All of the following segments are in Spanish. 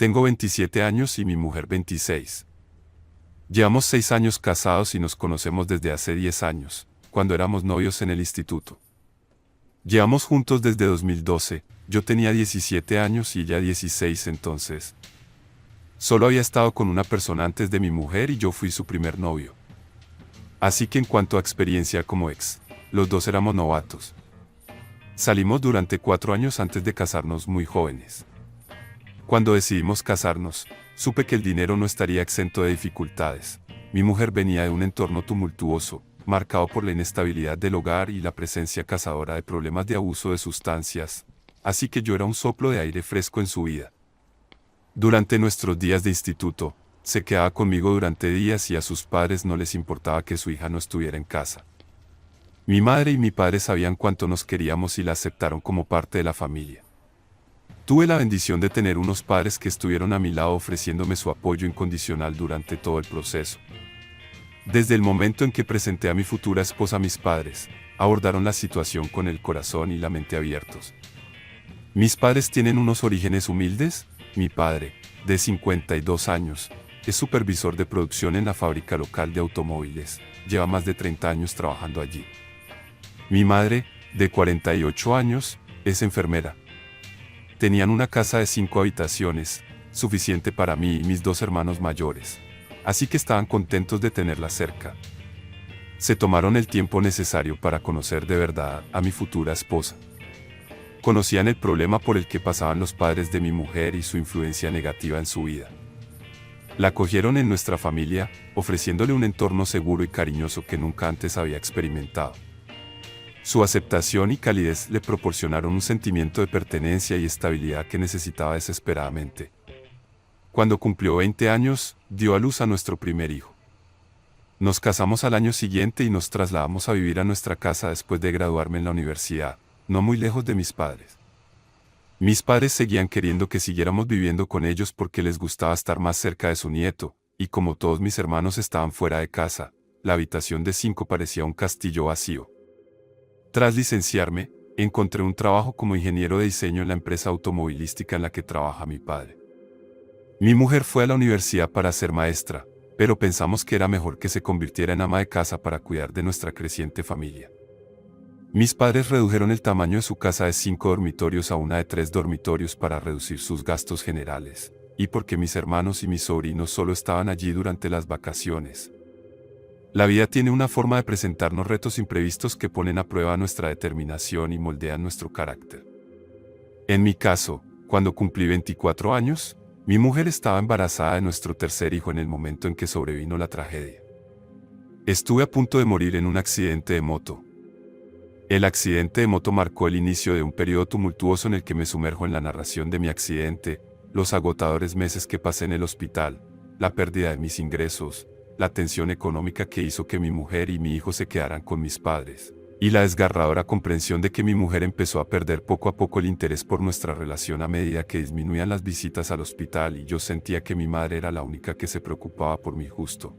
Tengo 27 años y mi mujer 26. Llevamos 6 años casados y nos conocemos desde hace 10 años, cuando éramos novios en el instituto. Llevamos juntos desde 2012, yo tenía 17 años y ella 16 entonces. Solo había estado con una persona antes de mi mujer y yo fui su primer novio. Así que en cuanto a experiencia como ex, los dos éramos novatos. Salimos durante 4 años antes de casarnos muy jóvenes. Cuando decidimos casarnos, supe que el dinero no estaría exento de dificultades. Mi mujer venía de un entorno tumultuoso, marcado por la inestabilidad del hogar y la presencia cazadora de problemas de abuso de sustancias, así que yo era un soplo de aire fresco en su vida. Durante nuestros días de instituto, se quedaba conmigo durante días y a sus padres no les importaba que su hija no estuviera en casa. Mi madre y mi padre sabían cuánto nos queríamos y la aceptaron como parte de la familia. Tuve la bendición de tener unos padres que estuvieron a mi lado ofreciéndome su apoyo incondicional durante todo el proceso. Desde el momento en que presenté a mi futura esposa a mis padres, abordaron la situación con el corazón y la mente abiertos. Mis padres tienen unos orígenes humildes. Mi padre, de 52 años, es supervisor de producción en la fábrica local de automóviles, lleva más de 30 años trabajando allí. Mi madre, de 48 años, es enfermera. Tenían una casa de 5 habitaciones, suficiente para mí y mis 2 hermanos mayores, así que estaban contentos de tenerla cerca. Se tomaron el tiempo necesario para conocer de verdad a mi futura esposa. Conocían el problema por el que pasaban los padres de mi mujer y su influencia negativa en su vida. La acogieron en nuestra familia, ofreciéndole un entorno seguro y cariñoso que nunca antes había experimentado. Su aceptación y calidez le proporcionaron un sentimiento de pertenencia y estabilidad que necesitaba desesperadamente. Cuando cumplió 20 años, dio a luz a nuestro primer hijo. Nos casamos al año siguiente y nos trasladamos a vivir a nuestra casa después de graduarme en la universidad, no muy lejos de mis padres. Mis padres seguían queriendo que siguiéramos viviendo con ellos porque les gustaba estar más cerca de su nieto, y como todos mis hermanos estaban fuera de casa, la habitación de 5 parecía un castillo vacío. Tras licenciarme, encontré un trabajo como ingeniero de diseño en la empresa automovilística en la que trabaja mi padre. Mi mujer fue a la universidad para ser maestra, pero pensamos que era mejor que se convirtiera en ama de casa para cuidar de nuestra creciente familia. Mis padres redujeron el tamaño de su casa de 5 dormitorios a una de 3 dormitorios para reducir sus gastos generales, y porque mis hermanos y mis sobrinos solo estaban allí durante las vacaciones. La vida tiene una forma de presentarnos retos imprevistos que ponen a prueba nuestra determinación y moldean nuestro carácter. En mi caso, cuando cumplí 24 años, mi mujer estaba embarazada de nuestro tercer hijo en el momento en que sobrevino la tragedia. Estuve a punto de morir en un accidente de moto. El accidente de moto marcó el inicio de un periodo tumultuoso en el que me sumerjo en la narración de mi accidente, los agotadores meses que pasé en el hospital, la pérdida de mis ingresos, la tensión económica que hizo que mi mujer y mi hijo se quedaran con mis padres, y la desgarradora comprensión de que mi mujer empezó a perder poco a poco el interés por nuestra relación a medida que disminuían las visitas al hospital y yo sentía que mi madre era la única que se preocupaba por mí justo.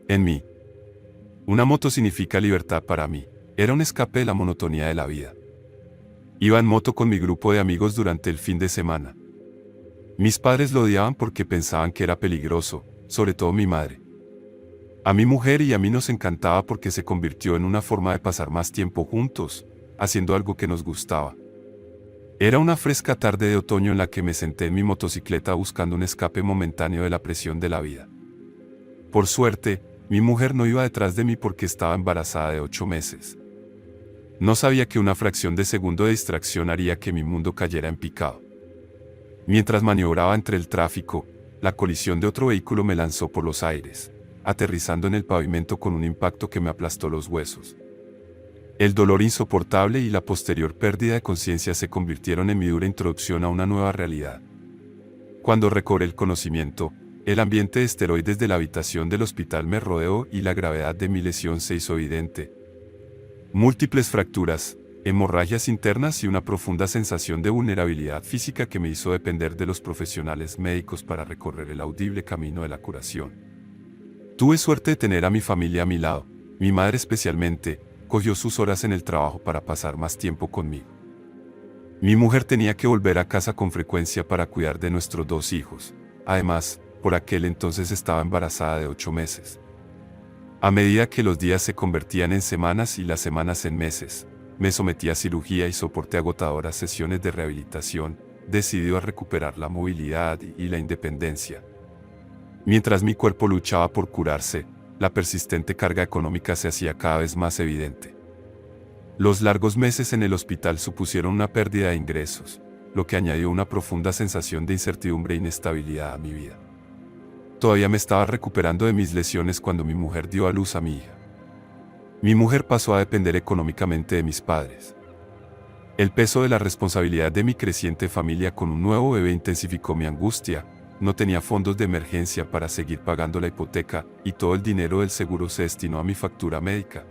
En mí. Una moto significa libertad para mí, era un escape de la monotonía de la vida. Iba en moto con mi grupo de amigos durante el fin de semana. Mis padres lo odiaban porque pensaban que era peligroso, sobre todo mi madre. A mi mujer y a mí nos encantaba porque se convirtió en una forma de pasar más tiempo juntos, haciendo algo que nos gustaba. Era una fresca tarde de otoño en la que me senté en mi motocicleta buscando un escape momentáneo de la presión de la vida. Por suerte, mi mujer no iba detrás de mí porque estaba embarazada de 8 meses. No sabía que una fracción de segundo de distracción haría que mi mundo cayera en picado. Mientras maniobraba entre el tráfico, la colisión de otro vehículo me lanzó por los aires, aterrizando en el pavimento con un impacto que me aplastó los huesos. El dolor insoportable y la posterior pérdida de conciencia se convirtieron en mi dura introducción a una nueva realidad. Cuando recobré el conocimiento, el ambiente de esteroides de la habitación del hospital me rodeó y la gravedad de mi lesión se hizo evidente. Múltiples fracturas, hemorragias internas y una profunda sensación de vulnerabilidad física que me hizo depender de los profesionales médicos para recorrer el audible camino de la curación. Tuve suerte de tener a mi familia a mi lado, mi madre especialmente, cogió sus horas en el trabajo para pasar más tiempo conmigo. Mi mujer tenía que volver a casa con frecuencia para cuidar de nuestros 2 hijos. Además, por aquel entonces estaba embarazada de 8 meses. A medida que los días se convertían en semanas y las semanas en meses, me sometí a cirugía y soporté agotadoras sesiones de rehabilitación, decidido a recuperar la movilidad y la independencia. Mientras mi cuerpo luchaba por curarse, la persistente carga económica se hacía cada vez más evidente. Los largos meses en el hospital supusieron una pérdida de ingresos, lo que añadió una profunda sensación de incertidumbre e inestabilidad a mi vida. Todavía me estaba recuperando de mis lesiones cuando mi mujer dio a luz a mi hija. Mi mujer pasó a depender económicamente de mis padres. El peso de la responsabilidad de mi creciente familia con un nuevo bebé intensificó mi angustia. No tenía fondos de emergencia para seguir pagando la hipoteca y todo el dinero del seguro se destinó a mi factura médica.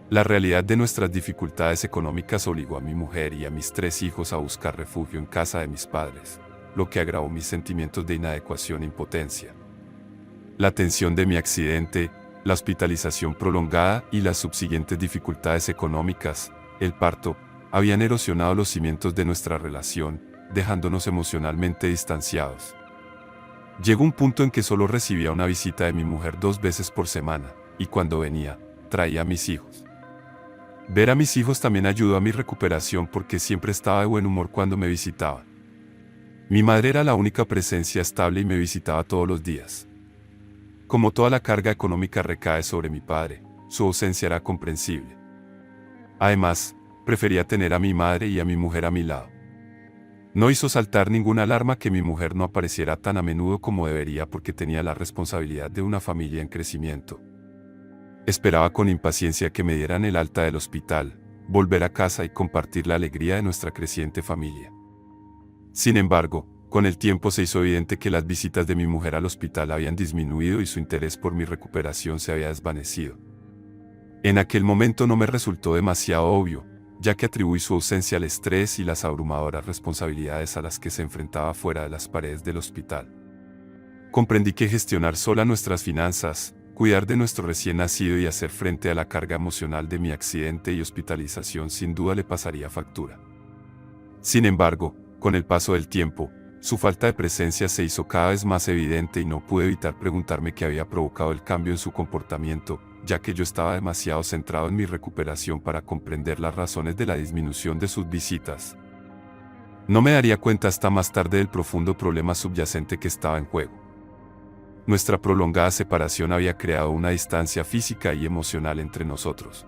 La realidad de nuestras dificultades económicas obligó a mi mujer y a mis 3 hijos a buscar refugio en casa de mis padres, lo que agravó mis sentimientos de inadecuación e impotencia. La tensión de mi accidente, la hospitalización prolongada y las subsiguientes dificultades económicas, el parto, habían erosionado los cimientos de nuestra relación, dejándonos emocionalmente distanciados. Llegó un punto en que solo recibía una visita de mi mujer 2 veces por semana, y cuando venía, traía a mis hijos. Ver a mis hijos también ayudó a mi recuperación porque siempre estaba de buen humor cuando me visitaba. Mi madre era la única presencia estable y me visitaba todos los días. Como toda la carga económica recae sobre mi padre, su ausencia era comprensible. Además, prefería tener a mi madre y a mi mujer a mi lado. No hizo saltar ninguna alarma que mi mujer no apareciera tan a menudo como debería porque tenía la responsabilidad de una familia en crecimiento. Esperaba con impaciencia que me dieran el alta del hospital, volver a casa y compartir la alegría de nuestra creciente familia. Sin embargo, con el tiempo se hizo evidente que las visitas de mi mujer al hospital habían disminuido y su interés por mi recuperación se había desvanecido. En aquel momento no me resultó demasiado obvio, ya que atribuí su ausencia al estrés y las abrumadoras responsabilidades a las que se enfrentaba fuera de las paredes del hospital. Comprendí que gestionar sola nuestras finanzas, cuidar de nuestro recién nacido y hacer frente a la carga emocional de mi accidente y hospitalización sin duda le pasaría factura. Sin embargo, con el paso del tiempo, su falta de presencia se hizo cada vez más evidente y no pude evitar preguntarme qué había provocado el cambio en su comportamiento, ya que yo estaba demasiado centrado en mi recuperación para comprender las razones de la disminución de sus visitas. No me daría cuenta hasta más tarde del profundo problema subyacente que estaba en juego. Nuestra prolongada separación había creado una distancia física y emocional entre nosotros.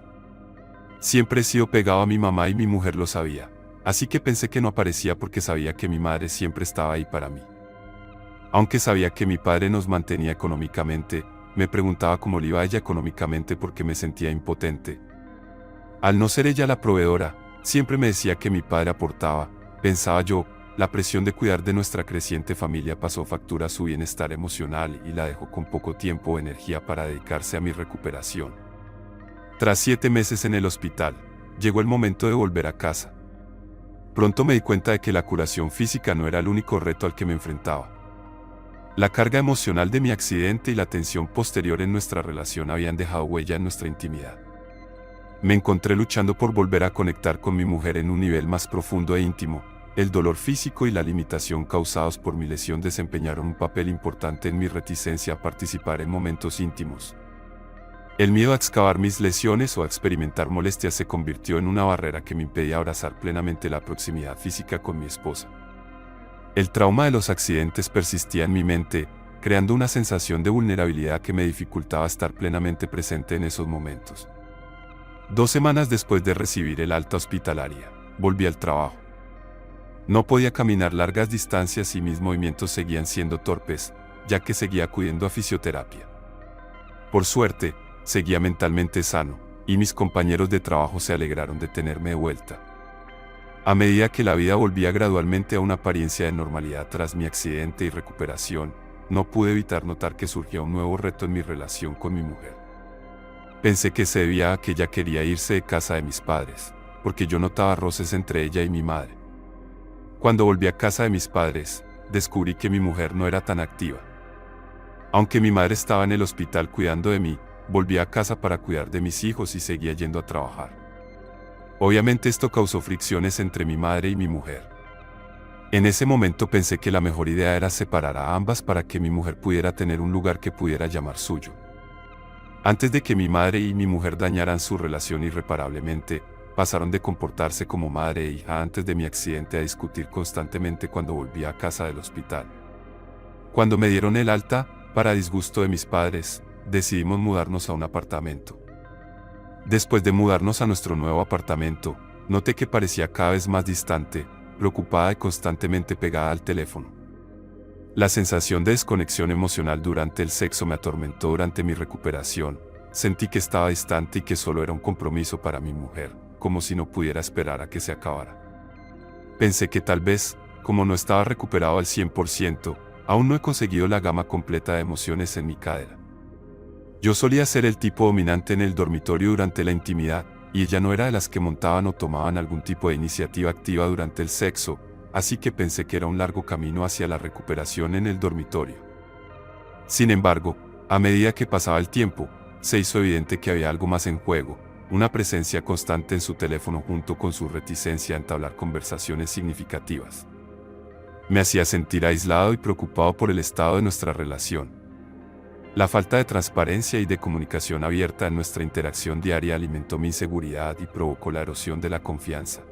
Siempre he sido pegado a mi mamá y mi mujer lo sabía, así que pensé que no aparecía porque sabía que mi madre siempre estaba ahí para mí. Aunque sabía que mi padre nos mantenía económicamente, me preguntaba cómo le iba a ella económicamente porque me sentía impotente. Al no ser ella la proveedora, siempre me decía que mi padre aportaba, pensaba yo. La presión de cuidar de nuestra creciente familia pasó factura a su bienestar emocional y la dejó con poco tiempo o energía para dedicarse a mi recuperación. Tras 7 meses en el hospital, llegó el momento de volver a casa. Pronto me di cuenta de que la curación física no era el único reto al que me enfrentaba. La carga emocional de mi accidente y la tensión posterior en nuestra relación habían dejado huella en nuestra intimidad. Me encontré luchando por volver a conectar con mi mujer en un nivel más profundo e íntimo. El dolor físico y la limitación causados por mi lesión desempeñaron un papel importante en mi reticencia a participar en momentos íntimos. El miedo a excavar mis lesiones o a experimentar molestias se convirtió en una barrera que me impedía abrazar plenamente la proximidad física con mi esposa. El trauma de los accidentes persistía en mi mente, creando una sensación de vulnerabilidad que me dificultaba estar plenamente presente en esos momentos. 2 semanas después de recibir el alta hospitalaria, volví al trabajo. No podía caminar largas distancias y mis movimientos seguían siendo torpes, ya que seguía acudiendo a fisioterapia. Por suerte, seguía mentalmente sano, y mis compañeros de trabajo se alegraron de tenerme de vuelta. A medida que la vida volvía gradualmente a una apariencia de normalidad tras mi accidente y recuperación, no pude evitar notar que surgía un nuevo reto en mi relación con mi mujer. Pensé que se debía a que ella quería irse de casa de mis padres, porque yo notaba roces entre ella y mi madre. Cuando volví a casa de mis padres, descubrí que mi mujer no era tan activa. Aunque mi madre estaba en el hospital cuidando de mí, volví a casa para cuidar de mis hijos y seguía yendo a trabajar. Obviamente esto causó fricciones entre mi madre y mi mujer. En ese momento pensé que la mejor idea era separar a ambas para que mi mujer pudiera tener un lugar que pudiera llamar suyo. Antes de que mi madre y mi mujer dañaran su relación irreparablemente, pasaron de comportarse como madre e hija antes de mi accidente a discutir constantemente cuando volvía a casa del hospital. Cuando me dieron el alta, para disgusto de mis padres, decidimos mudarnos a un apartamento. Después de mudarnos a nuestro nuevo apartamento, noté que parecía cada vez más distante, preocupada y constantemente pegada al teléfono. La sensación de desconexión emocional durante el sexo me atormentó durante mi recuperación. Sentí que estaba distante y que solo era un compromiso para mi mujer, como si no pudiera esperar a que se acabara. Pensé que tal vez, como no estaba recuperado al 100%, aún no he conseguido la gama completa de emociones en mi cadera. Yo solía ser el tipo dominante en el dormitorio durante la intimidad, y ella no era de las que montaban o tomaban algún tipo de iniciativa activa durante el sexo, así que pensé que era un largo camino hacia la recuperación en el dormitorio. Sin embargo, a medida que pasaba el tiempo, se hizo evidente que había algo más en juego, una presencia constante en su teléfono junto con su reticencia a entablar conversaciones significativas. Me hacía sentir aislado y preocupado por el estado de nuestra relación. La falta de transparencia y de comunicación abierta en nuestra interacción diaria alimentó mi inseguridad y provocó la erosión de la confianza.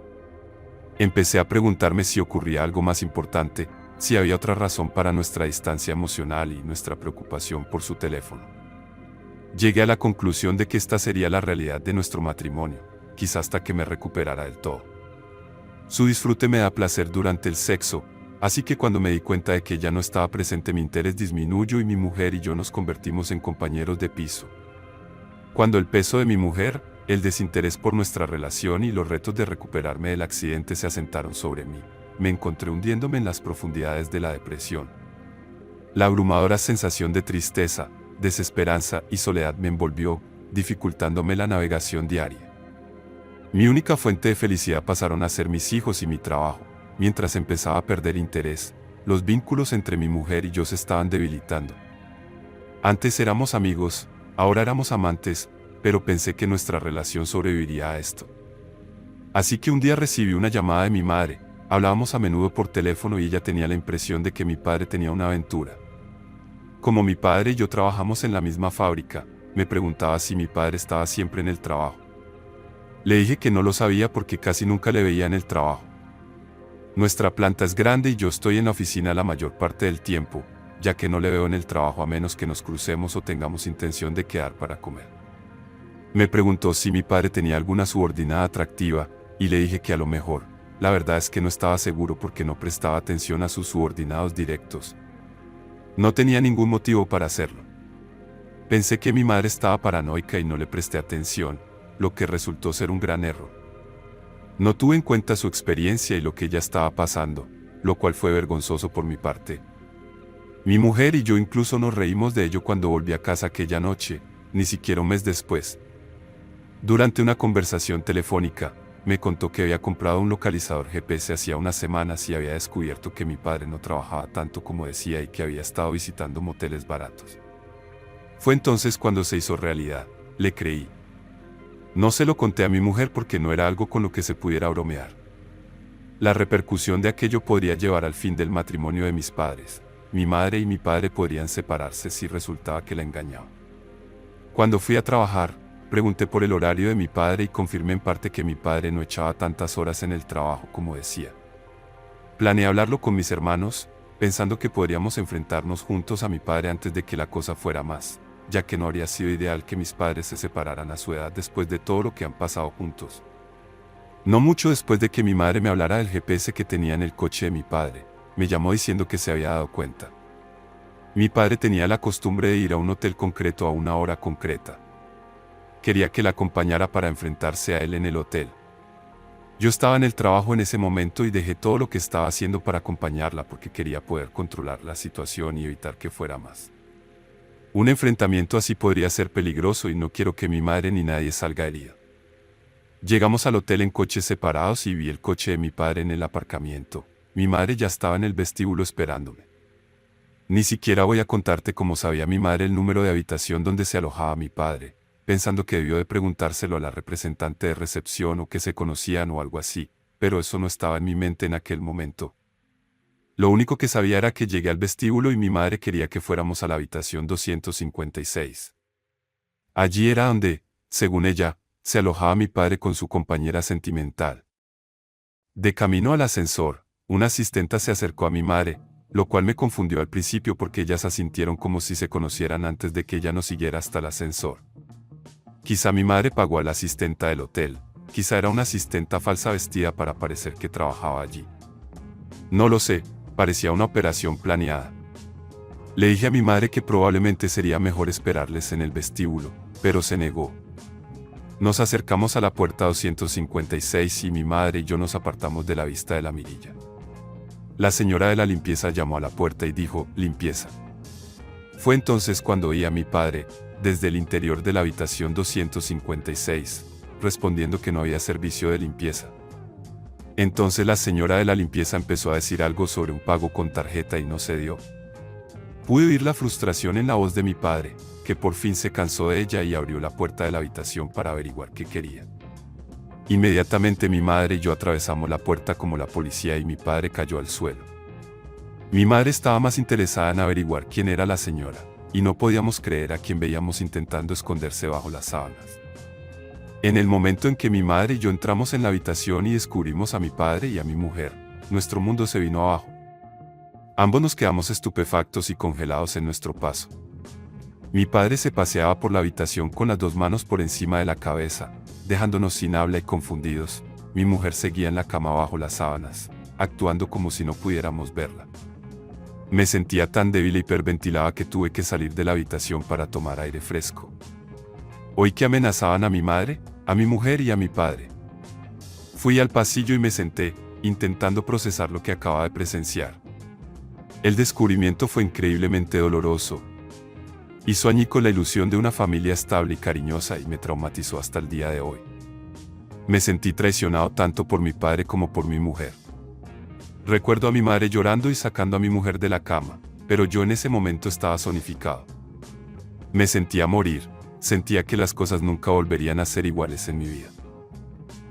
Empecé a preguntarme si ocurría algo más importante, si había otra razón para nuestra distancia emocional y nuestra preocupación por su teléfono. Llegué a la conclusión de que esta sería la realidad de nuestro matrimonio, quizás hasta que me recuperara del todo. Su disfrute me da placer durante el sexo, así que cuando me di cuenta de que ella no estaba presente mi interés disminuyó y mi mujer y yo nos convertimos en compañeros de piso. Cuando el peso de mi mujer, el desinterés por nuestra relación y los retos de recuperarme del accidente se asentaron sobre mí, me encontré hundiéndome en las profundidades de la depresión. La abrumadora sensación de tristeza, desesperanza y soledad me envolvió, dificultándome la navegación diaria. Mi única fuente de felicidad pasaron a ser mis hijos y mi trabajo. Mientras empezaba a perder interés, los vínculos entre mi mujer y yo se estaban debilitando. Antes éramos amigos, ahora éramos amantes, pero pensé que nuestra relación sobreviviría a esto. Así que un día recibí una llamada de mi madre, hablábamos a menudo por teléfono y ella tenía la impresión de que mi padre tenía una aventura. Como mi padre y yo trabajamos en la misma fábrica, me preguntaba si mi padre estaba siempre en el trabajo. Le dije que no lo sabía porque casi nunca le veía en el trabajo. Nuestra planta es grande y yo estoy en la oficina la mayor parte del tiempo, ya que no le veo en el trabajo a menos que nos crucemos o tengamos intención de quedar para comer. Me preguntó si mi padre tenía alguna subordinada atractiva, y le dije que a lo mejor. La verdad es que no estaba seguro porque no prestaba atención a sus subordinados directos. No tenía ningún motivo para hacerlo. Pensé que mi madre estaba paranoica y no le presté atención, lo que resultó ser un gran error. No tuve en cuenta su experiencia y lo que ella estaba pasando, lo cual fue vergonzoso por mi parte. Mi mujer y yo incluso nos reímos de ello cuando volví a casa aquella noche, ni siquiera un mes después. Durante una conversación telefónica, me contó que había comprado un localizador GPS hacía unas semanas y había descubierto que mi padre no trabajaba tanto como decía y que había estado visitando moteles baratos. Fue entonces cuando se hizo realidad, le creí. No se lo conté a mi mujer porque no era algo con lo que se pudiera bromear. La repercusión de aquello podría llevar al fin del matrimonio de mis padres. Mi madre y mi padre podrían separarse si resultaba que la engañaba. Cuando fui a trabajar, pregunté por el horario de mi padre y confirmé en parte que mi padre no echaba tantas horas en el trabajo como decía. Planeé hablarlo con mis hermanos, pensando que podríamos enfrentarnos juntos a mi padre antes de que la cosa fuera más, ya que no habría sido ideal que mis padres se separaran a su edad después de todo lo que han pasado juntos. No mucho después de que mi madre me hablara del GPS que tenía en el coche de mi padre, me llamó diciendo que se había dado cuenta. Mi padre tenía la costumbre de ir a un hotel concreto a una hora concreta. Quería que la acompañara para enfrentarse a él en el hotel. Yo estaba en el trabajo en ese momento y dejé todo lo que estaba haciendo para acompañarla porque quería poder controlar la situación y evitar que fuera más. Un enfrentamiento así podría ser peligroso y no quiero que mi madre ni nadie salga herido. Llegamos al hotel en coches separados y vi el coche de mi padre en el aparcamiento. Mi madre ya estaba en el vestíbulo esperándome. Ni siquiera voy a contarte cómo sabía mi madre el número de habitación donde se alojaba mi padre. pensando que debió de preguntárselo a la representante de recepción o que se conocían o algo así, pero eso no estaba en mi mente en aquel momento. Lo único que sabía era que llegué al vestíbulo y mi madre quería que fuéramos a la habitación 256. Allí era donde, según ella, se alojaba mi padre con su compañera sentimental. De camino al ascensor, una asistenta se acercó a mi madre, lo cual me confundió al principio porque ellas asintieron como si se conocieran antes de que ella nos siguiera hasta el ascensor. Quizá mi madre pagó a la asistenta del hotel, quizá era una asistenta falsa vestida para parecer que trabajaba allí. No lo sé, parecía una operación planeada. Le dije a mi madre que probablemente sería mejor esperarles en el vestíbulo, pero se negó. Nos acercamos a la puerta 256 y mi madre y yo nos apartamos de la vista de la mirilla. La señora de la limpieza llamó a la puerta y dijo, «Limpieza». Fue entonces cuando oí a mi padre, desde el interior de la habitación 256, respondiendo que no había servicio de limpieza. Entonces la señora de la limpieza empezó a decir algo sobre un pago con tarjeta y no se dio. Pude oír la frustración en la voz de mi padre, que por fin se cansó de ella y abrió la puerta de la habitación para averiguar qué quería. Inmediatamente mi madre y yo atravesamos la puerta como la policía y mi padre cayó al suelo. Mi madre estaba más interesada en averiguar quién era la señora, y no podíamos creer a quien veíamos intentando esconderse bajo las sábanas. En el momento en que mi madre y yo entramos en la habitación y descubrimos a mi padre y a mi mujer, nuestro mundo se vino abajo. Ambos nos quedamos estupefactos y congelados en nuestro paso. Mi padre se paseaba por la habitación con las dos manos por encima de la cabeza, dejándonos sin habla y confundidos. Mi mujer seguía en la cama bajo las sábanas, actuando como si no pudiéramos verla. Me sentía tan débil e hiperventilaba que tuve que salir de la habitación para tomar aire fresco. Oí que amenazaban a mi madre, a mi mujer y a mi padre. Fui al pasillo y me senté, intentando procesar lo que acababa de presenciar. El descubrimiento fue increíblemente doloroso. Hizo añicos la ilusión de una familia estable y cariñosa y me traumatizó hasta el día de hoy. Me sentí traicionado tanto por mi padre como por mi mujer. Recuerdo a mi madre llorando y sacando a mi mujer de la cama, pero yo en ese momento estaba zonificado. Me sentía morir, sentía que las cosas nunca volverían a ser iguales en mi vida.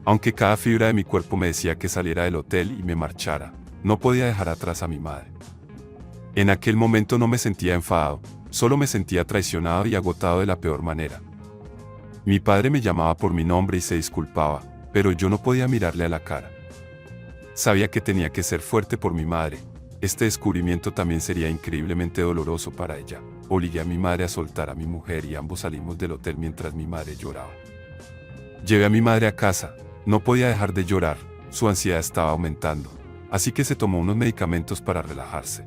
Aunque cada fibra de mi cuerpo me decía que saliera del hotel y me marchara, no podía dejar atrás a mi madre. En aquel momento no me sentía enfadado, solo me sentía traicionado y agotado de la peor manera. Mi padre me llamaba por mi nombre y se disculpaba, pero yo no podía mirarle a la cara. Sabía que tenía que ser fuerte por mi madre. Este descubrimiento también sería increíblemente doloroso para ella. Obligué a mi madre a soltar a mi mujer y ambos salimos del hotel mientras mi madre lloraba. Llevé a mi madre a casa. No podía dejar de llorar, su ansiedad estaba aumentando, así que se tomó unos medicamentos para relajarse.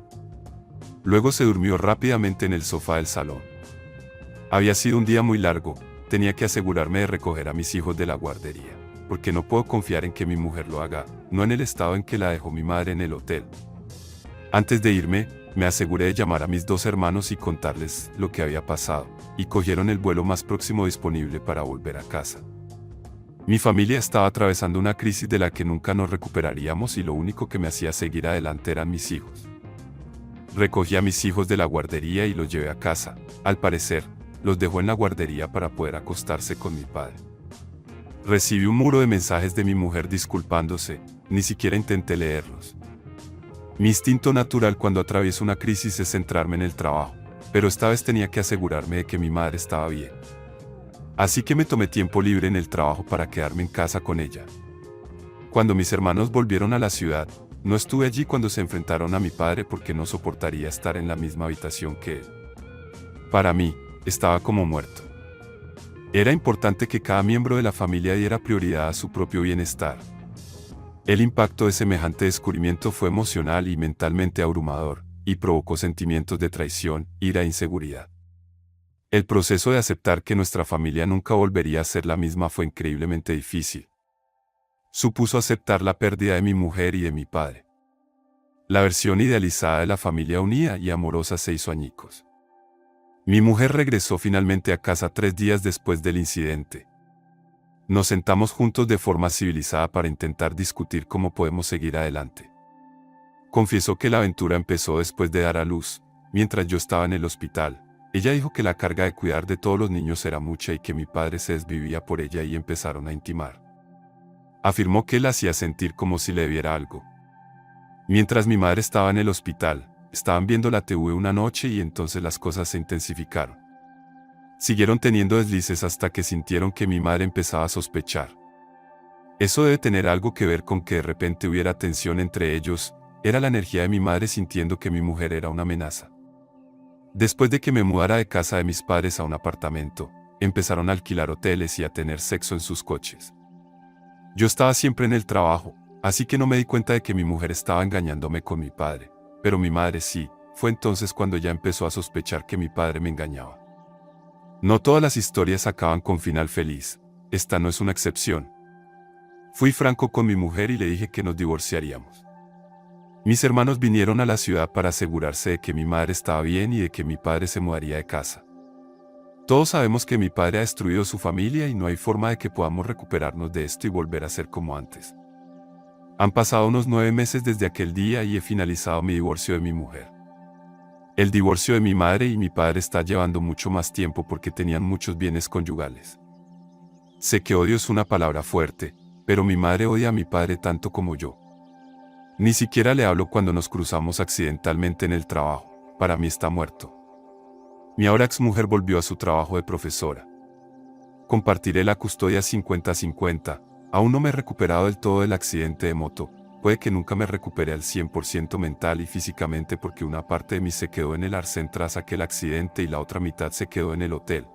Luego se durmió rápidamente en el sofá del salón. Había sido un día muy largo, tenía que asegurarme de recoger a mis hijos de la guardería, porque no puedo confiar en que mi mujer lo haga, no en el estado en que la dejó mi madre en el hotel. Antes de irme, me aseguré de llamar a mis dos hermanos y contarles lo que había pasado, y cogieron el vuelo más próximo disponible para volver a casa. Mi familia estaba atravesando una crisis de la que nunca nos recuperaríamos y lo único que me hacía seguir adelante eran mis hijos. Recogí a mis hijos de la guardería y los llevé a casa. Al parecer, los dejó en la guardería para poder acostarse con mi padre. Recibí un muro de mensajes de mi mujer disculpándose, ni siquiera intenté leerlos. Mi instinto natural cuando atravieso una crisis es centrarme en el trabajo, pero esta vez tenía que asegurarme de que mi madre estaba bien. Así que me tomé tiempo libre en el trabajo para quedarme en casa con ella. Cuando mis hermanos volvieron a la ciudad, no estuve allí cuando se enfrentaron a mi padre porque no soportaría estar en la misma habitación que él. Para mí, estaba como muerto. Era importante que cada miembro de la familia diera prioridad a su propio bienestar. El impacto de semejante descubrimiento fue emocional y mentalmente abrumador, y provocó sentimientos de traición, ira e inseguridad. El proceso de aceptar que nuestra familia nunca volvería a ser la misma fue increíblemente difícil. Supuso aceptar la pérdida de mi mujer y de mi padre. La versión idealizada de la familia unida y amorosa se hizo añicos. Mi mujer regresó finalmente a casa 3 días después del incidente. Nos sentamos juntos de forma civilizada para intentar discutir cómo podemos seguir adelante. Confesó que la aventura empezó después de dar a luz, mientras yo estaba en el hospital, Ella dijo que la carga de cuidar de todos los niños era mucha y que mi padre se desvivía por ella y empezaron a intimar. Afirmó que él la hacía sentir como si le debiera algo. Mientras mi madre estaba en el hospital, estaban viendo la TV una noche y entonces las cosas se intensificaron. Siguieron teniendo deslices hasta que sintieron que mi madre empezaba a sospechar. Eso debe tener algo que ver con que de repente hubiera tensión entre ellos, era la energía de mi madre sintiendo que mi mujer era una amenaza. Después de que me mudara de casa de mis padres a un apartamento, empezaron a alquilar hoteles y a tener sexo en sus coches. Yo estaba siempre en el trabajo, así que no me di cuenta de que mi mujer estaba engañándome con mi padre, pero mi madre sí. Fue entonces cuando ya empezó a sospechar que mi padre me engañaba. No todas las historias acaban con final feliz, esta no es una excepción. Fui franco con mi mujer y le dije que nos divorciaríamos. Mis hermanos vinieron a la ciudad para asegurarse de que mi madre estaba bien y de que mi padre se mudaría de casa. Todos sabemos que mi padre ha destruido su familia y no hay forma de que podamos recuperarnos de esto y volver a ser como antes. Han pasado unos 9 meses desde aquel día y he finalizado mi divorcio de mi mujer. El divorcio de mi madre y mi padre está llevando mucho más tiempo porque tenían muchos bienes conyugales. Sé que odio es una palabra fuerte, pero mi madre odia a mi padre tanto como yo. Ni siquiera le hablo cuando nos cruzamos accidentalmente en el trabajo, para mí está muerto. Mi ahora exmujer volvió a su trabajo de profesora. Compartiré la custodia 50-50, aún no me he recuperado del todo del accidente de moto, puede que nunca me recupere al 100% mental y físicamente porque una parte de mí se quedó en el arcén tras aquel accidente y la otra mitad se quedó en el hotel.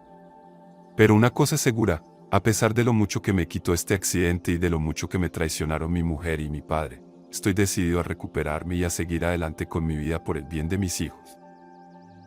Pero una cosa es segura, a pesar de lo mucho que me quitó este accidente y de lo mucho que me traicionaron mi mujer y mi padre, estoy decidido a recuperarme y a seguir adelante con mi vida por el bien de mis hijos.